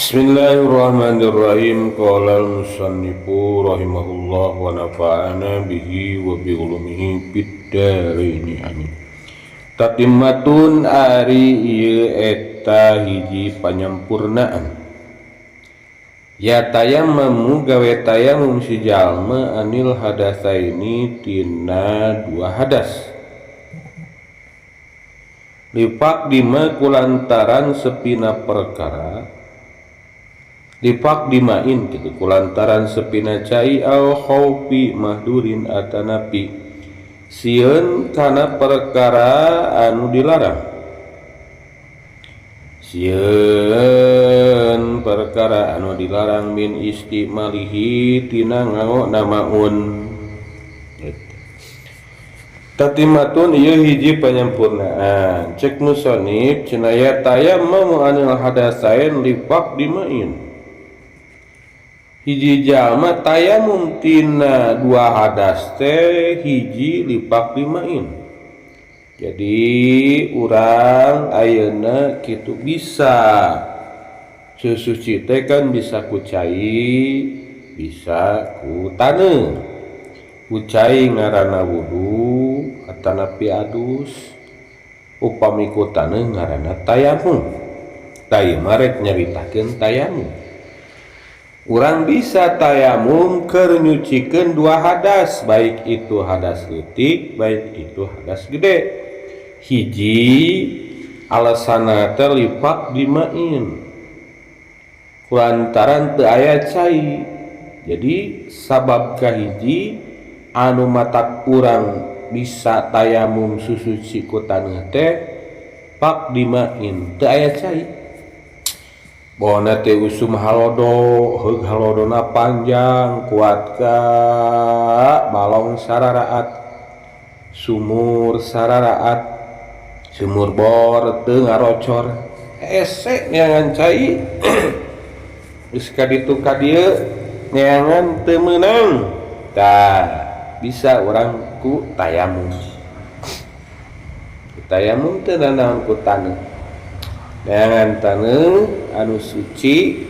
Bismillahirrahmanirrahim. Qala al-musannifu rahimahullah wa nafa'ana bihi wa bi ulumihi fid dharain amin. Tatimmatun ari ieu eta hiji panyampurnaan. Ya tayammamu gawe tayamum si jalma anil hadasaini tina dua hadas. Lipak dima kulantaran sepina perkara dipak dimain gitu kulantaran sepina cai au khaufi mahdurin atanapi sieun kana perkara anu dilarang sieun perkara anu dilarang min istimalihi tina nganggo namaun tatimatun ieu hiji panyampurnaan cek musonif cenaya tayammum anil hadasain lipak dimain hiji jalma tayamum tina dua hadas teh hiji lipak dimain. Jadi urang ayeuna kitu bisa susuci teh kan bisa ku cai bisa ku taneuh. Ku cai ngaranna wudu atanapi adus upami ku taneuh ngaranna tayamum. Tayeu marek nyaritakeun tayamum. Urang bisa tayamum keur nyucikeun dua hadas, baik itu hadas leutik, baik itu hadas gede. Hiji alasana teh lipak dimain. Kulantaran teu aya cai. Jadi sabab kahiji anu matak urang bisa tayamum susuci ku taneuh teh pak dimain teu aya cai. Bona teh usum halodo, heug halodona panjang, kuat ka balong sararaat, sumur sararaat, sumur bor teu ngarocor, ese neangan cai, geus ka ditu ka dieu neangan teu meunang, tah bisa urang ku tayamum. Tayamum teu nanaon ku taneuh. Neangan taneuh anu suci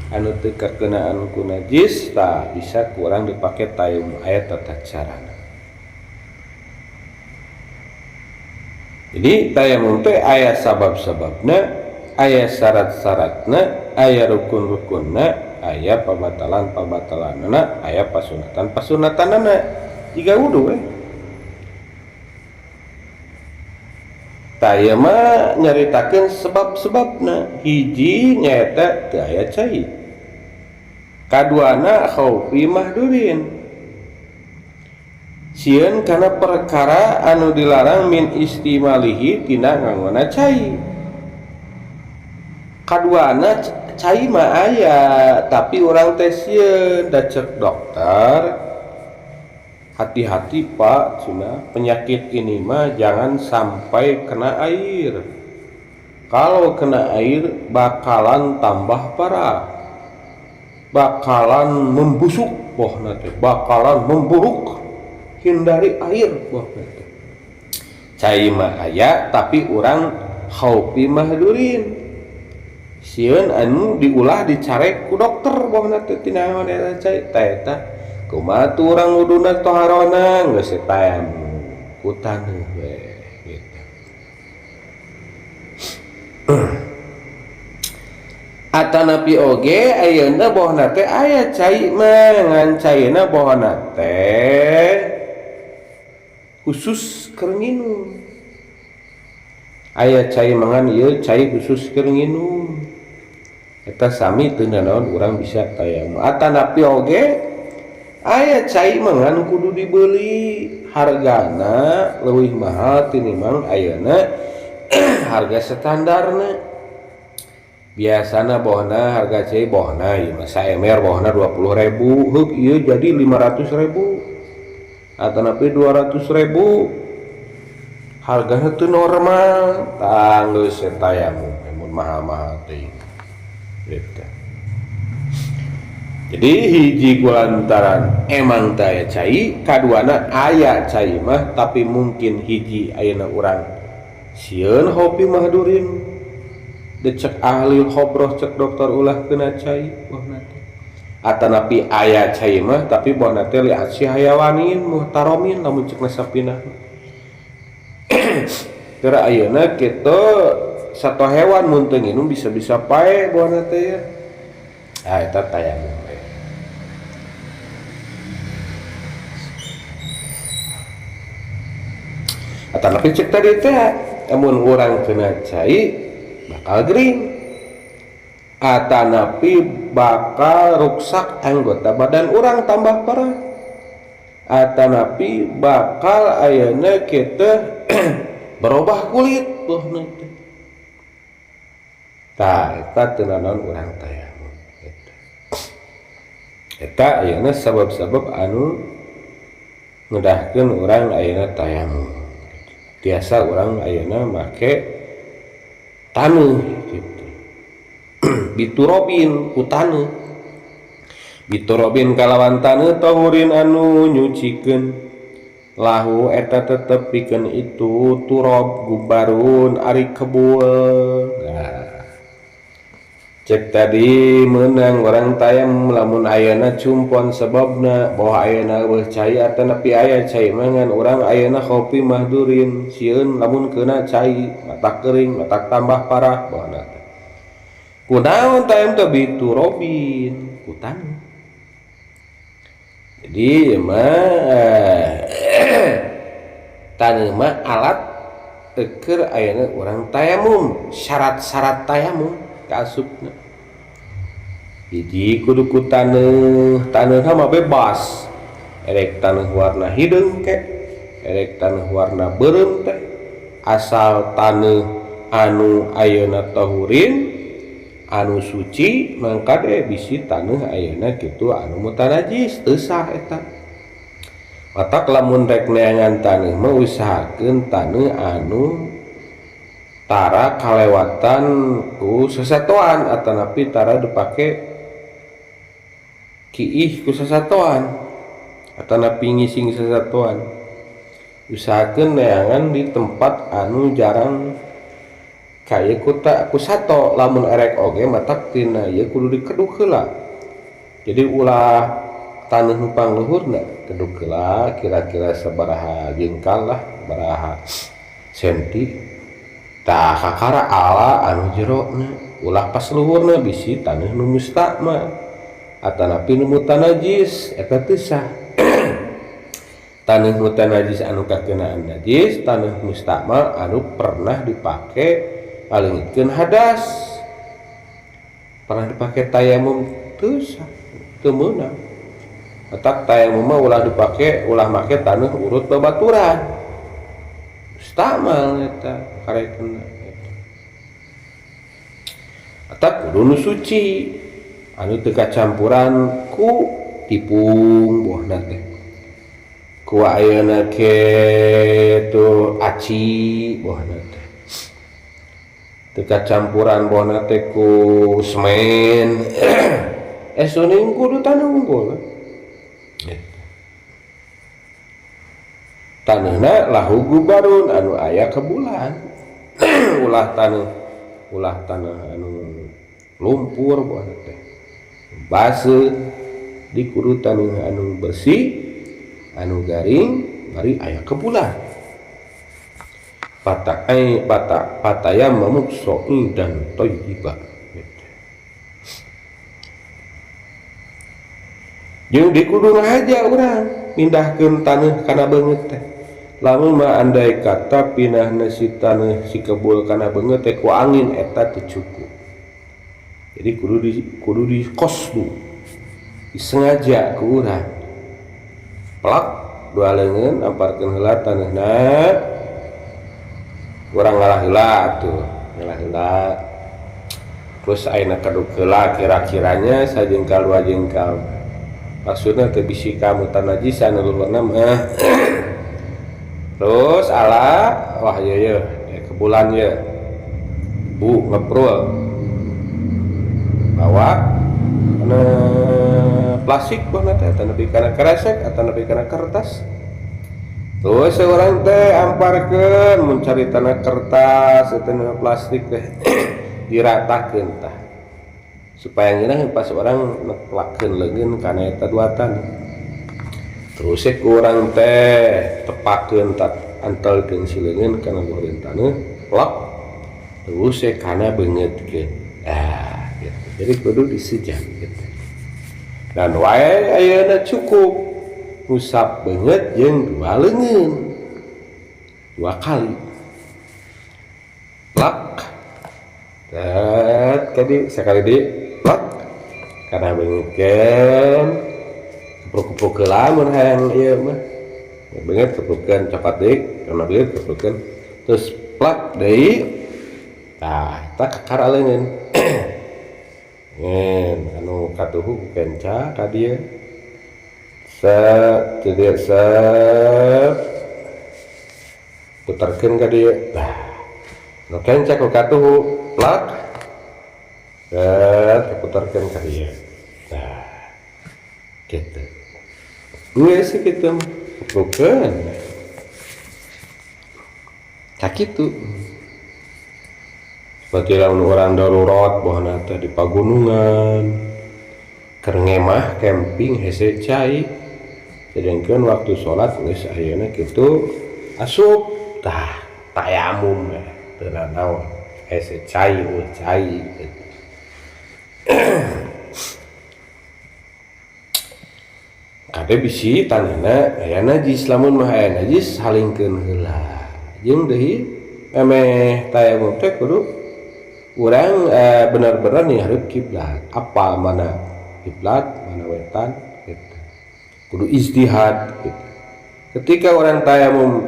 anu teu kakenaan ku najis tah bisa kurang dipake tayamum aya tata carana. Jadi tayamum teh aya sabab-sababna, aya syarat-syaratna, aya rukun-rukunna, aya pabatalan-pabatalanna, aya pasunatan-pasunatanna. Jiga wudu taya mah nyaritakeun sebab-sebabna. Hiji nyaeta teu aya cai, kaduana khaufi mahdurin sieun kana perkara anu dilarang min istimalihi tina nganggona cai. Kaduana cai mah aya tapi urang teh sieun da cek dokter hati-hati pak cina penyakit ini mah jangan sampai kena air. Kalau kena air bakalan tambah parah, bakalan membusuk bohna teh, bakalan memburuk. Hindari air bohna teh. Cai mah aya tapi urang khaufi mahdurin sieun anu diulah dicarek ku dokter bohna teh tina naon eta cai tah eta kumaha tu urang wuduna toharona geus tayamum ku taneuh we gitu. Atanapi oge ayeuna bohna teh aya cai mah ngan caina bohna teh khusus keur nginum. Aya cai mangan ieu cai khusus keur nginum. Eta sami teu naon urang bisa tayamum. Atanapi oge aya cai mangan kudu dibeli, hargana leuwih mahal tinimbang ayeuna harga standarna. Biasana bohna harga cai bohna ieu mah saemer bohna 20.000, heug ieu jadi 500.000 atanapi 200.000. Hargana teu normal, tah geus tayamum mun mahal-mahal teuing. Gitu. Jadi hiji kulantaran emang taya cai, kaduana aya cai mah tapi mungkin hiji ayeuna urang sieun hopi mahdurin cek ahli khobroh cek dokter ulah kena cai bohna teh atanapi aya cai mah tapi bohna teh lihat si hayawanin muhtaromin lamun cek nasapina teu ayeuna kitu satu hewan mun teu nginum bisa-bisa pae bohna teh ya eta tayamum atanapi cek tadi teh amun urang kena cai bakal gering atanapi bakal rusak anggota badan orang tambah parah atanapi bakal ayeuna kita berubah kulit tuh nanti tah eta teu naon urang tayamum eta ayeuna sabab-sabab anu ngedahkeun urang ayeuna tayamum biasa urang ayeuna make taneuh gitu. Biturobin ku taneuh. Biturobin kalawan taneuh tahurin anu nyucikeun lahu eta tetep pikeun itu turob gubarun ari kebul. Nah. Cek tadi meunang urang tayamum lamun ayeuna cumpon sebabna bahwa ayeuna weuh cai atanapi aya cai mah ngan urang ayeuna kopi mahdurin sieun lamun keuna cai mata kering mata tambah parah baheuna teh kunaon tayam teh biturobin ku taneuh jadi mah taneuh mah alat keur ayeuna urang tayamum syarat-syarat tayamum kaasupna jadi kudu ku taneuh mah bebas erek taneuh warna hideung ke erek taneuh warna beureum teh asal taneuh anu ayeuna tahurin anu suci mangka deh bisi taneuh ayeuna kitu anu mutanajis teu sah eta matak lamun rek neangan taneuh mah usahakeun taneuh anu tara kalewatan ku sasatoan atanapi tara dipake kiih ku sasatoan atanapi ngising sasatoan usahakeun neangan di tempat anu jarang kaya ku sato lamun erek oge matak tina ieu kudu dikeduk heula jadi ulah taneuh nu pangluhurna keduk heula kira-kira sabaraha jengkal lah baraha senti tah kakara ala anu jerona ulah pas luhurna bisi taneuh nu mustakmal atanapi nu mutanajis eta teu sah taneuh mutanajis anu kakenaan najis taneuh mustakmal anu pernah dipake paleungkeun hadas pernah dipake tayamum teu sah teu meunang eta tayamum mah ulah dipake ulah make taneuh urut babaturan mustakmal eta karekeun eta kudu nu suci anu teu kacampuran ku tipung bohna teh ku ayeuna kitu aci bohna teh teu kacampuran bohna teh ku semen esuning kudu taneuh unggul taneuhna lahu gubarun anu aya kebulan ulah taneuh anu lumpur bohna teh baseuh di kudu taneuh anu bersih anu garing bari aya kebulan patayam mamuk so'i dan thayyibah jeung di kudu ngahaja urang pindahkeun taneuh kana beungeut teh lamun mah andai kata pinahna si taneuh si kebul kana beungeut teh ku angin eta teu cukup jadi kudu di kosdu disengaja ku urang plak dua leungeun amparkeun heula taneuhna urang ngalah heula atuh ngalah heula terus ayeuna keduk heula kira-kiranya sajengkal dua jengkal maksudna teu bisi ka mutanajisan luhurna mah terus ala wah ye kebulan ye bu ngeprul bawa kana plastik bohna teh nepi kana kresek atau nepi kana kertas terus seorang teh amparkeun mun cari tanah kertas atau tanah plastik teh diratakeun tah supaya ngeunah pas orang neplakeun leungeun kana eta duatan. Terus kurang teh tepakeun tak antelkeun si leungeun kana luhureun taneuh plak terus kana beungeutkeun gitu. Jadi kudu disejak gitu. Dan wae ayeuna cukup ngusap beungeut jeung dua leungeun 2 kali plak tadi sekali di plak kana beungeutkeun kupruk-kupruk heula mun hayang ieu mah beungeut kuprukeun cokot deui kana beungeut kuprukeun terus plak deui tah eta kakara leungeun ngen anu katuhu kenca ka dieu set puterkeun ka dieu tah nu kenca ku katuhu plak set puterkeun ka dieu tah kitu geus kitu kuprukeun sakitu. Seperti lamun orang darurat bahana teh di pagunungan keur ngemah camping hese cai sedengkeun waktu salat geus ayeuna kitu asup tah tayamum teu naon hese cai cai kade bisi tandina aya najis lamun mah aya najis salingkeun heula jeung deui emeh tayamum teh kudu urang benar-benar nihareup kiblat apa mana kiblat mana wetan gitu. Kudu ijtihad gitu. Ketika orang tayamum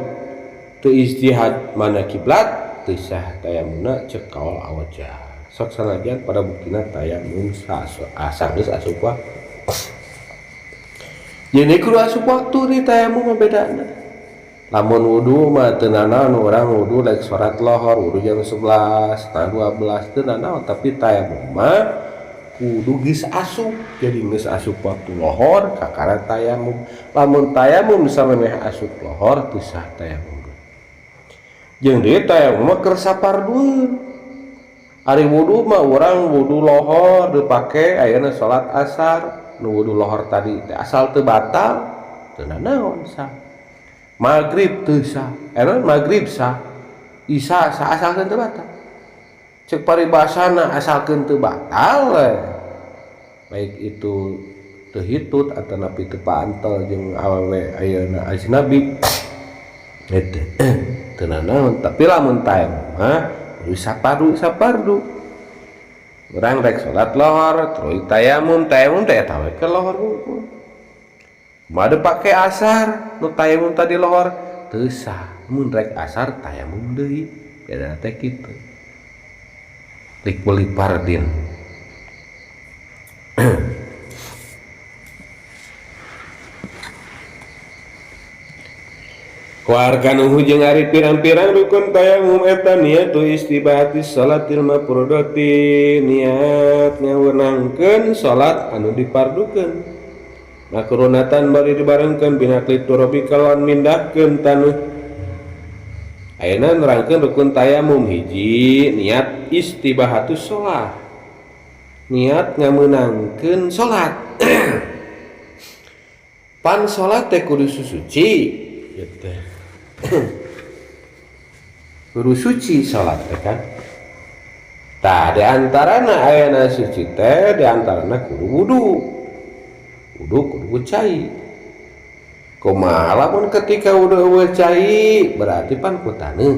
teu ijtihad mana kiblat teu sah tayamumna cek kaol awajah sok sanajan pada buktina tayamum asa geus asup waktu. Jadi kudu asup waktu nih tayamum bedana. Lamun wudu mah teu nanaon urang wudu laek salat lohor wudu jam 11 setengah 12 teu nanaon tapi tayamum mah kudu geus asup jadi geus asup waktu lohor kakara tayamum. Lamun tayamum samemeh asup lohor teu sah tayamum. Jeung dieu tayamum mah keur sapardueun. Ari wudu mah urang wudu lohor dipake ayeuna salat asar nu wudu lohor tadi asal teu batal teu nanaon sah. Maghrib teu sah, maghrib sah, isya sah asalkeun teu batal. Cek paribasana asalkeun teu batal baik itu teu hitut atau napi teu paantel jeung awewe ayeuna ajnabi eta teu nanaon tapi lamun tayamum mah kudu sapardu. Urang rek salat lohor terus tayamum teh eta we ke lohor hungkul. Made pake asar nu tayamum tadi lohor teu sah mun rek asar tayamum deui bedana teh kitu lik beli pardin. Warga nuhu jeung ari pirang-pirang rukun tayamum eta niatu istibahati salatil mafrudati niat ngaweunangkeun salat anu dipardukeun. Makrunatan bari dibarengkeun binakli turabi kalawan mindahkeun taneuh. Ayeuna nerangkeun rukun tayamum hiji niat istibahatus shalah. Niat ngameunangkeun salat. Pan salat teh kudu suci gitu. Kudu suci salat teh kan. Tah di antarana ayeuna suci teh di antarana kudu wudu. Wudu kudu cai. Kumaha lamun ketika wudu cai berarti pan ku taneuh.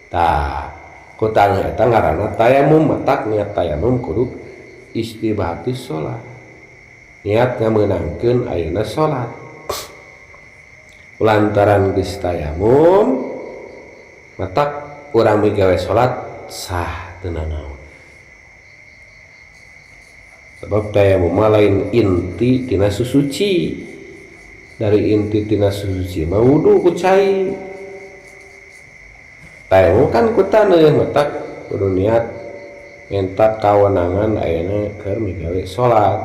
Tah, ku taneuh eta ngaranna tayamum, matak niat tayamum kudu istibahatus shalah. Niat ngameunangkeun ayeuna salat. Lantaran geus tayamum matak urang migawe salat sah teu nanaon. Sebab tayamum lain inti tina susuci. Dari inti tina susuci mah wudu ku cai. Tayamum kan ku taneuh matak kudu niat entak kawenangan ayeuna keur migawe salat.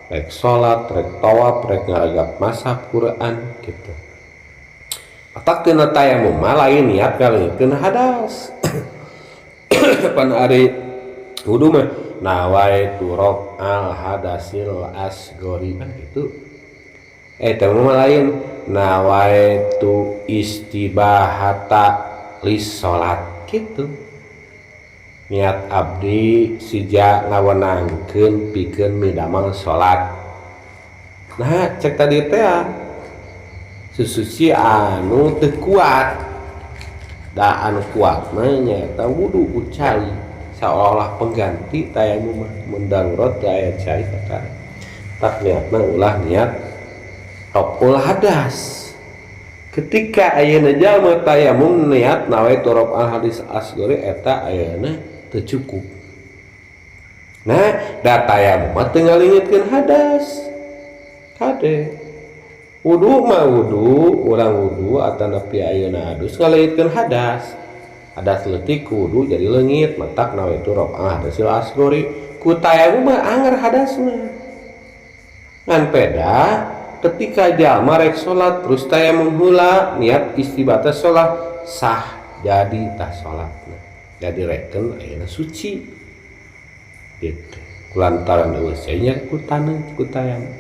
Rek salat, rek tawaf, rek ngaragap maca Quran gitu. Matak tina tayamum mah lain niat ngaleungkeun hadas. pan ari wudu mah nawaitu rob al hadasil asgori kan gitu. Temu mah lain nawaitu istibahata lis salat gitu. Niat abdi sija ngawenangkeun pikeun midamel salat. Nah cek tadi teh susuci anu teu kuat. Da anu kuat mah nyaeta wudu ucai seolah pengganti tayamum mendarurat aya cai kakak. Tak niatna ulah niat raful hadas. Ketika ayeuna jalma tayamum niat nawaitu raful hadis asgori eta ayeuna teu cukup. Nah, da tayamum mah teu ngalingitkeun hadas. Kade wudu mah wudu, urang wudu atanapi ayeuna adus ngalingitkeun hadas. Hadas leutik wudu jadi leungit, matak nawaitu raful hadasil asgori. Ku tayamum mah anger hadasna. Ngan peda ketika jalma rek salat terus tayamum heula niat istibata salat sah jadi tah salatna. Jadi reken ayeuna suci. Gitu. Kulantaran eueuh nya ku tayamum.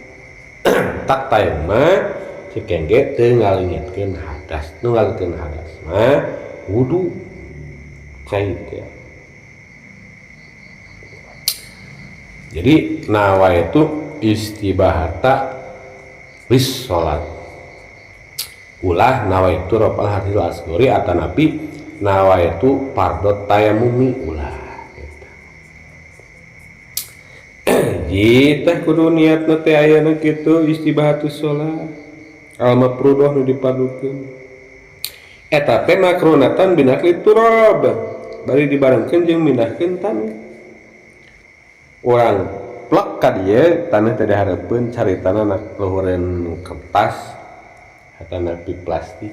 Tak tayamum mah cek engge teu ngalingitkeun hadas. Nu ngalingitkeun hadas mah wudu cai teh. Jadi nawaitu istibahata lis salat. Ulah nawaitu rafal hadis asgori atanapi nawaitu fardhu tayamumi ulah eta. Kita kudu niatna teh ayeuna kitu istibahatus salat. Al mafruḍah nu dipadukeun. Eta teh makrunatan binakli turab. Bari dibarengkeun jeung mindahkeun tanah. Urang plek ka dieu tanah teh dihareupeun caritana nak luhureun kertas atanapi plastik.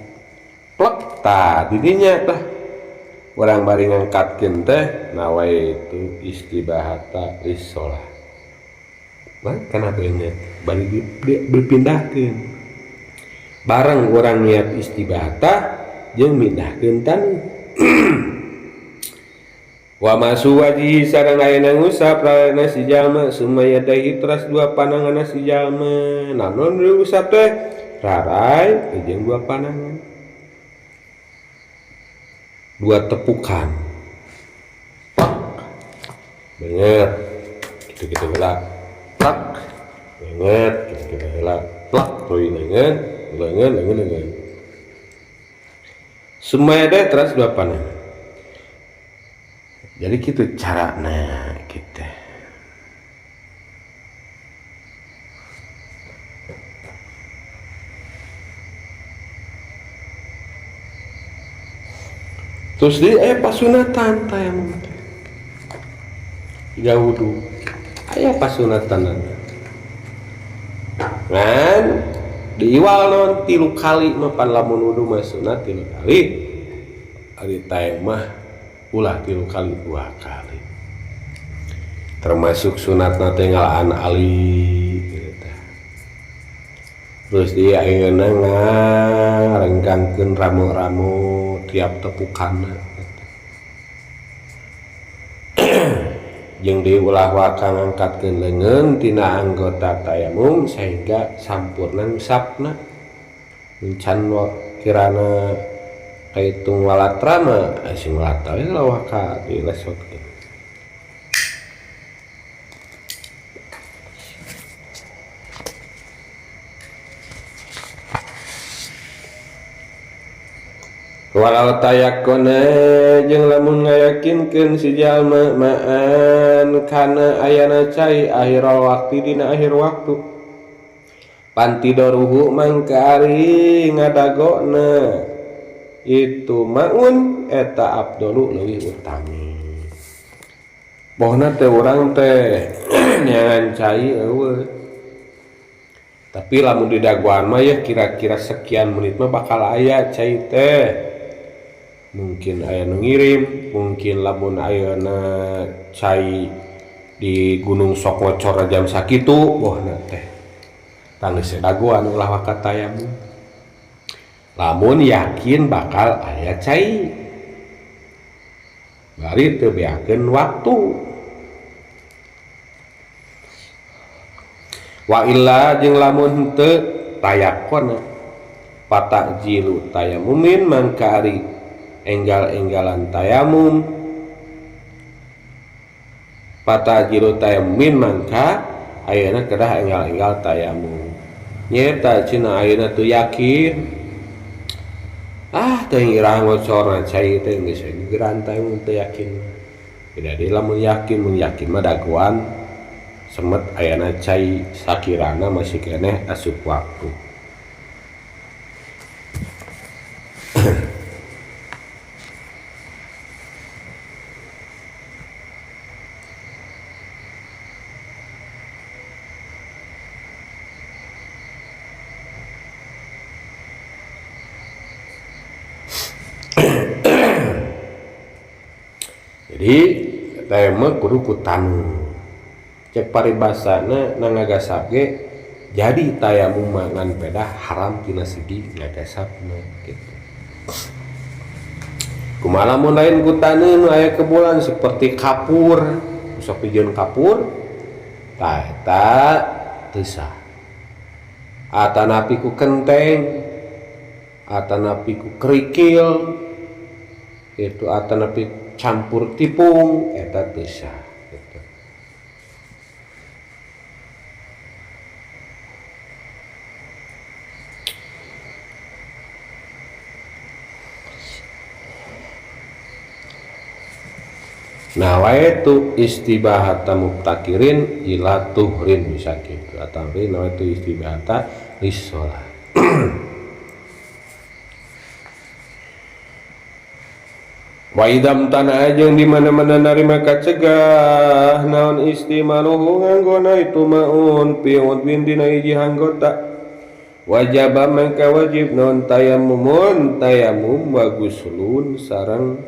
Plek tah didinya tah urang bari ngangkatkeun teh nawaitu istibahata lis shalah. Mah kana beungeut bari dipindahkeun. Bareng urang niat istibahata jeung mindahkeun tanah. Wa masu wajhi sareng ayeuna ngusap ralana si jalma sumaya dahi teras dua pandangan si jalma. Nanon diusap teh rarai jeung dua pandangan. Dua tepukan. Beungeut kitu-kitu heula. Plak. Beungeut kitu-kitu heula. Plak tuluy leungeun. Sumaya dahi teras dua pandangan. Jadi gitu caranya kita. Terus di pasunatan tayamum. Tiga wudu. Aya pasunatan. Ngan diiwal non 3 kali mah pan lamun wudu mah sunat 3 kali. Ari tayamum mah ulah 3 kali 2 kali. Termasuk sunatna tenggalaan ali gitu. Terus dia ayeuna ngarengkangkeun ramu-ramu tiap tepukanna gitu. Jeung diulah waka ngangkatkeun leungeun tina anggota tayamum sehingga sampurna ngusapna. Encan kirana kaitung walatra mah sing walatra we lawaka dilesotkeun. Walau tayakona jeung lamun ngayakinkeun si jalma ma'an kana ayana cai akhir waktu dina akhir waktu pantidoruhu mangka ari ngadagona itu maun eta abdolu leuwih utami. Bohna teh urang teh nyangan cai eueuh. Tapi lamun di daguan mah ya kira-kira sekian menit mah bakal aya cai teh. Mungkin aya nu ngirim, mungkin lamun ayeuna cai di Gunung Sok ngocor jam sakitu bohna teh. Tangis daguan ulah wakat tayamum. Lamun yakin bakal aya cai. bari teu beakeun waktu. Wa illa jeung lamun teu tayakon patakjilu tayamumin mangka ari enggal-enggalan tayamum, patakjilu tayamumin mangka ayeuna kedah enggal-enggal tayamum. Nyata cenah ayeuna teu yakin teu irah ngocorna cai teh geus gegeran tayamum teu yakin. Beda deui lamun yakin mah dagoan semet ayana cai sakirana masih keneh asup waktu. Jadi tayamum kudu kutanu. Cek paribasana nangagasap ge jadi tayamum mangan pedah haram tina segi ngagasapna gitu. Kumaha lamun lain kutaneun aya kebulan seperti kapur, sok pikeun kapur tah eta teu sah. Atanapi ku kenteng, atanapi ku kerikil, itu atanapi campur tipung eta teu sah. Nah wae tu istibahata mubtakirin ila tuhrin bisa gitu atau nawa itu istibahata lissolah. Wa idam tanah jeung di mana-mana narima kacegah naon istimaluhu nganggona itu maun piut dina hiji anggota wajib mangka wajib naon tayamum wa guslun sareng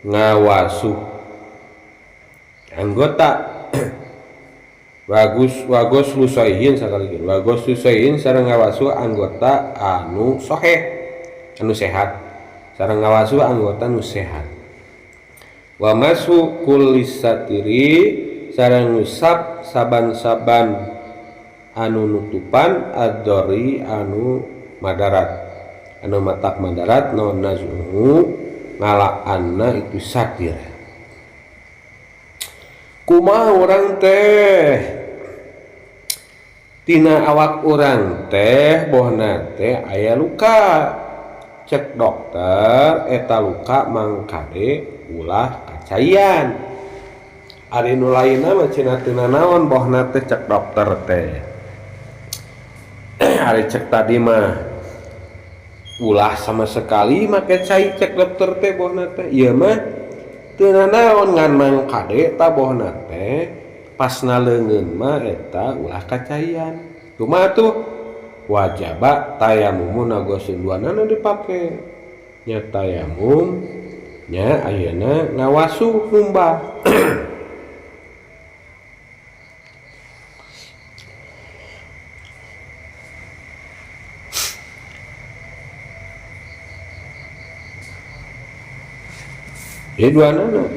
ngawasuh anggota wagos lusaihin sakalian wagos lusaihin sareng ngawasuh anggota anu soheh anu sehat sareng ngawasuh anggota anu sehat wa masu kullis satiri sareng ngusap saban-saban anu nutupan ad-dori anu madarat anu matak madarat naon nazuhu ngalaanna itu satir. Kumaha urang teh tina awak urang teh bohna teh aya luka cek dokter eta luka mangkade ulah kacayan ari nu lainna mah cenah teu naon bohna teh cek dokter teh ari cek tadi mah ulah sama sekali make cai cek dokter teh bohna teh ieu mah teu naon ngan mangkade ta bohna teh pasna leungeun mah eta ulah kacayan. Kumaha tuh wajaba tayamumun nagoseun duanana dipake nya tayamum nya ayeuna ngawasuh numbah. Jadi dua anak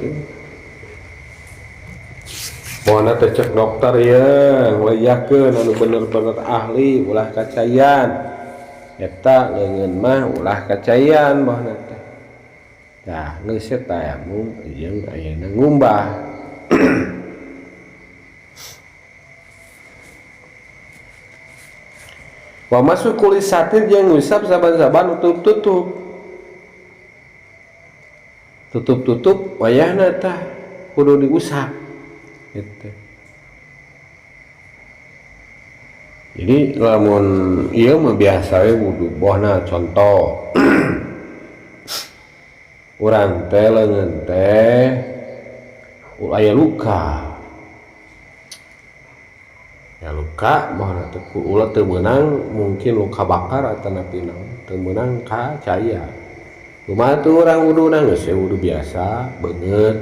mohon teh cek dokter ya ngeliyakeun anu bener-bener ahli ulah kacayan eta leungeun mah ulah kacayan mohon teh tah geus tayamum jeung ayeuna ngumbah. Wa masuk kulis satir jeung ngusap saban-saban tutup wayahna tah kudu diusap gitu. Jadi lamun ieu mah biasa we wudu bohna contoh urang teh leungeun teh aya luka ya luka bohna teh ulah teu meunang mungkin luka bakar atawa naon teu meunang ka caya. Kumaha tuh urang wuduna geus wudu biasa beungeut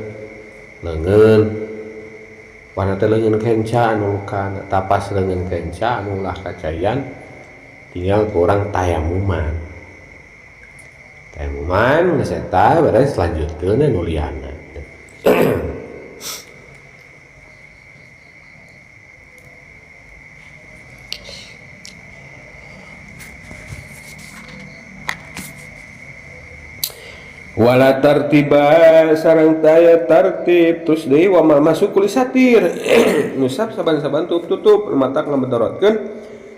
leungeun wana teh leungeun kenca anu lukana tapas leungeun kenca anu ulah kacayan tinggal ku urang tayamuman geus eta beres lanjutkeun anu liana Wala tartiba sareng taya tartib terus deui wa masuk kulis satir nusap saban-saban tutup mata ngabedorotkeun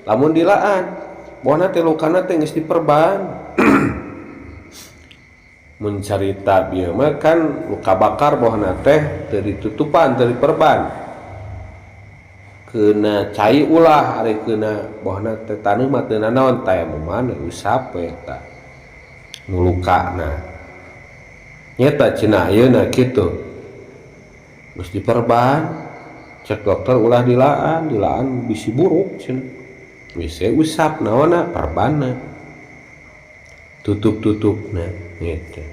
lamun dilaan bohna teh lukana teh geus diperban mun carita bieu mah kan luka bakar bohna teh teu ditutupan teu diperban keuna cai ulah ari keuna bohna teh taneuh mah teu nanaon tayamuman usap we eta nu lukana nyata cenah ayeuna kitu geus diperban cek dokter ulah dilaan bisi buruk cenah geus usap naonna perbanna tutup-tutupna gitu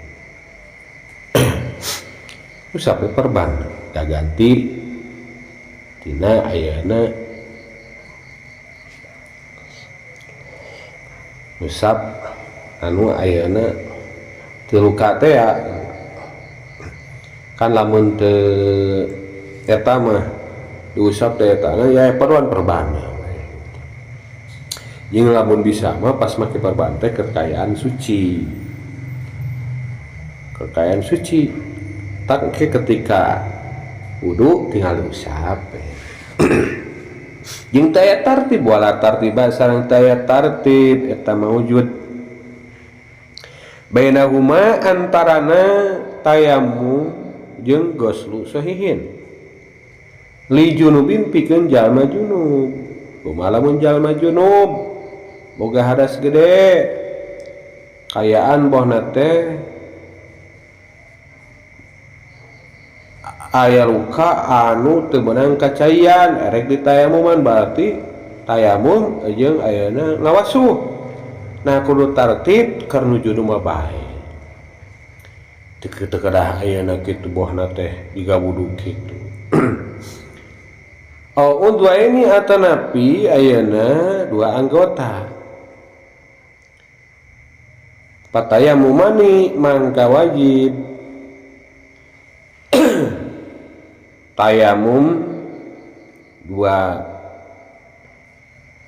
usap perban ganti tina ayeuna usap anu ayeuna teu luka teh ya kan lamun teu eta mah diusap teh eta ya perluan perban jeung lamun bisa mah pas make perban teh kekayaan suci tak ke ketika wudu tinggal diusap jeung taya tartib wala tartiba sareng taya tartib eta maujud bainahuma antarana tayamum jeung goslu sahihin li junubin pikeun jalma junub kumaha lamun jalma junub boga hadas gede kayaan bohna teh aya luka anu teu meunang kacaian erek ditayamuman berarti tayamum jeung ayeuna ngawasuh nah kudu tartib keur nuju mah bae teu kedah ayeuna kitu bohna teh digabudu kitu dua ini atanapi ayeuna dua anggota patayamumani mangka wajib tayamum dua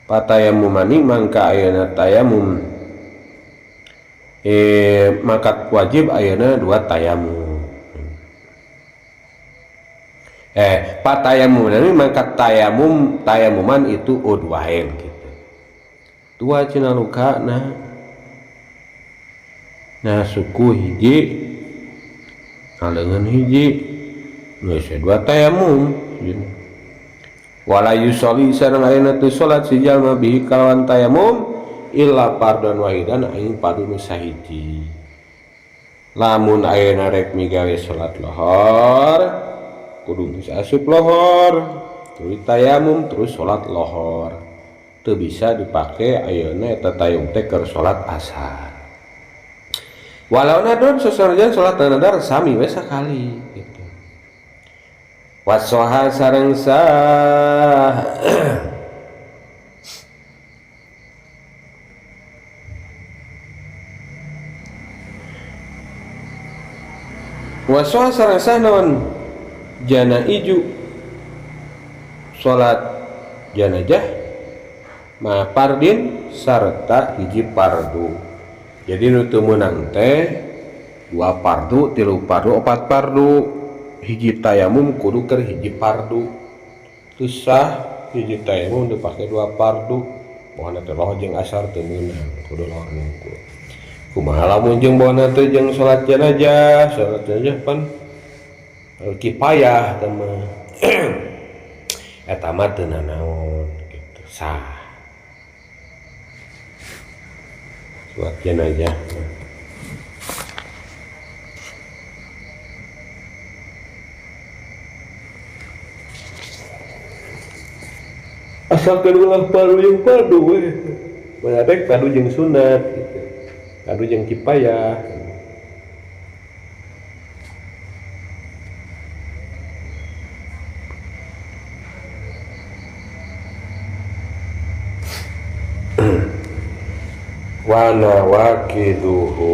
patayamumani mangka ayeuna tayamum maka wajib ayeuna dua tayamum patayamum maka tayamuman itu udwain gitu dua cenah luka nah suku hiji ngalengan hiji geus dua tayamum wala yusolli sareng ayeuna teu salat si jalma bihi kalawan tayamum illa fardhan wahidan aing padu nu sahiji lamun ayeuna rek migawe salat lohor kudu geus asup lohor terus tayamum terus salat lohor teu bisa dipake ayeuna eta tayamum teh keur salat asar walau nadon sesanajan salat nadar sami we sakali gitu wasoha sareng sah wasoha sareng sah naon janaiju salat janajah ma pardin sarta hiji pardu jadi nu teu meunang teh 2 pardu 3 pardu 4 pardu hiji tayamum kudu keur hiji pardu teu sah hiji tayamum dipake 2 pardu bohana teh lohor jeung asar teu meunang kudu lohor ngungkul kumaha lamun jeung bohana teh jeung salat janajah pan kifayah teh mah eta mah teu nanaon kitu sah salat janajah asalkan ulah pardu jeung pardu we mengadek pardu jeung sunat gitu pardu jeung kifayah wa nawaqiduhu